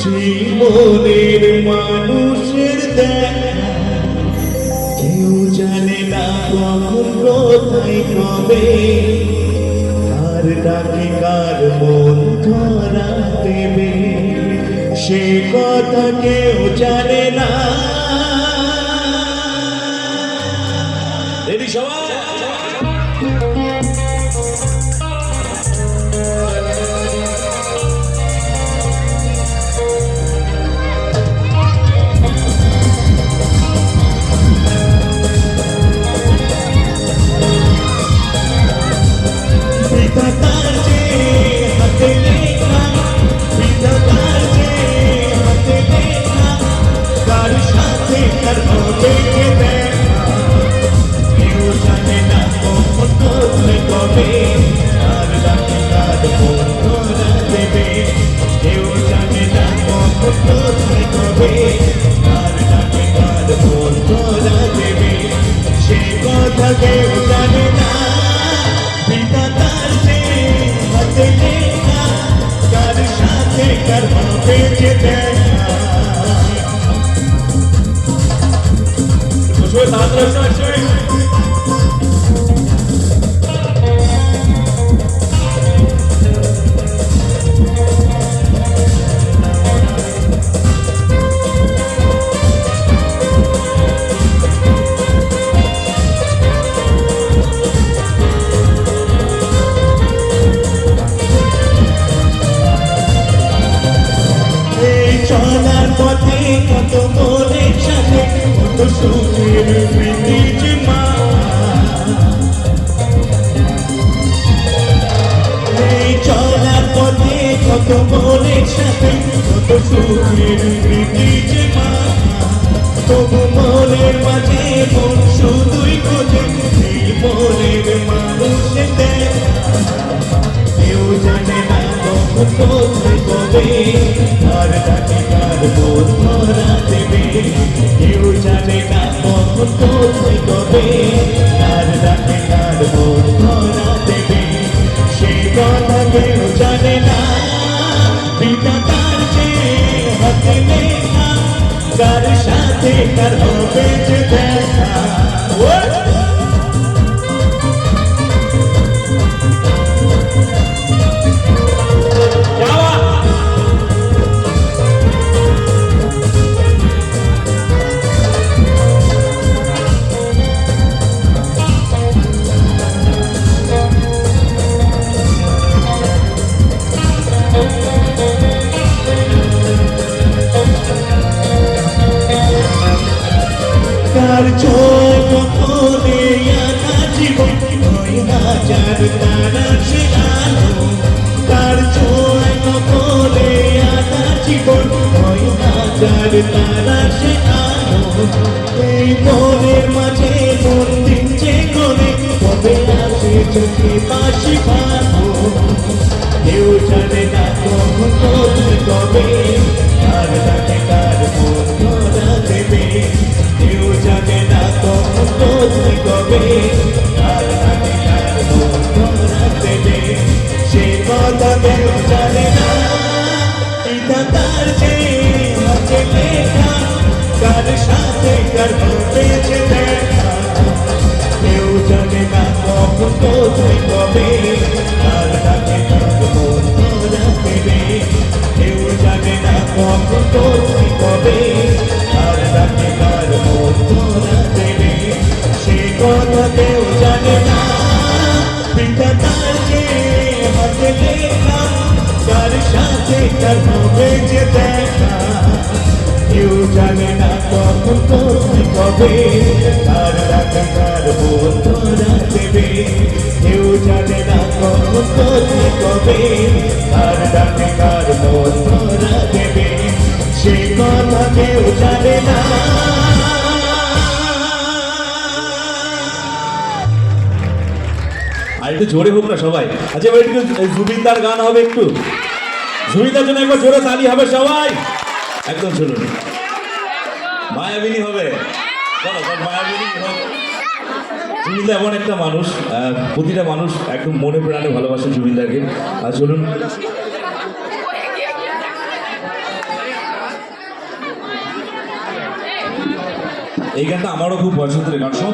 সেই মনের মানুষের দেখা কেউ জানে না কখন কোথায় কবে কার ডাকে কার মন ধরা দেবে সে কথা কেউ জানে না। রেডি সবাই? চলার পথে কত মনের সাথে কত সুখের স্মৃতি জমা এই চলার পথে কত মনের সাথে কত সুখের স্মৃতি জমা তবু মনের মাঝে মন শুধুই খোঁজে এই মনের মানুষের দেখা কেউ জানে না কখন কোথায় কবে আর ডাকে কার মন ধরা দেবে কেউ জানে না কখন কোথায় কবে আর ডাকে কার মন ধরা দেবে সেই কথা কেউ জানে না। বিধাতার যে হাতে লেখা কার সাথে কার হবে যে দেখা কার জয় কখনে আনা জীবন নয় হাজার তারা সে আলো কার জয় কখনে আনা জীবন নয় হাজার তারা সে আলো এই মনের মাঝে মন দিচ্ছে করে কবে আসে চোখে বাসি ভালো কেউ জানে না কখন কোথায় কবে আর ডাকে কার মন ধরা দেবে কেউ জানে না কখন কোথায় কবে আর ডাকে কার মন ধরা দেবে সে কথা কেউ জানে না। বিধাতার যে হাতে লেখা কার সাথে কার হবে যে দেখা কেউ জানে না কখন কোথায় কবে আর ডাকে কার মন ধরা দেবে কেউ জানে না কখন কোথায় কবে আর ডাকে কার মন ধরা দেবে সে কথা কেউ জানে না। বিধাতার যে হাতে লেখা কার সাথে কার হবে যে দেখা কেউ জানে না কখন কোথায় কবে আর ডাকে কার মন ধরা দেবে কেউ জানে না কখন কোথায় কবে আর ডাকে কার মন ধরা দেবে সে কথা কেউ জানে না। আর একটু জোরে হোক না সবাই। আচ্ছা এবার একটু জুবিনদার গান হবে, একটু জুবিনদার জন্য একবার জোরে তালি হবে সবাই। একদম শুনুন, মায়াবিনী হবে, চলো সব মায়াবিনী হোক। জুবিনদা এমন একটা মানুষ, প্রতিটা মানুষ একদম মনে প্রাণে ভালোবাসে জুবিনদাকে। আর চলুন এই গানটা আমারও খুব পছন্দের গান। সব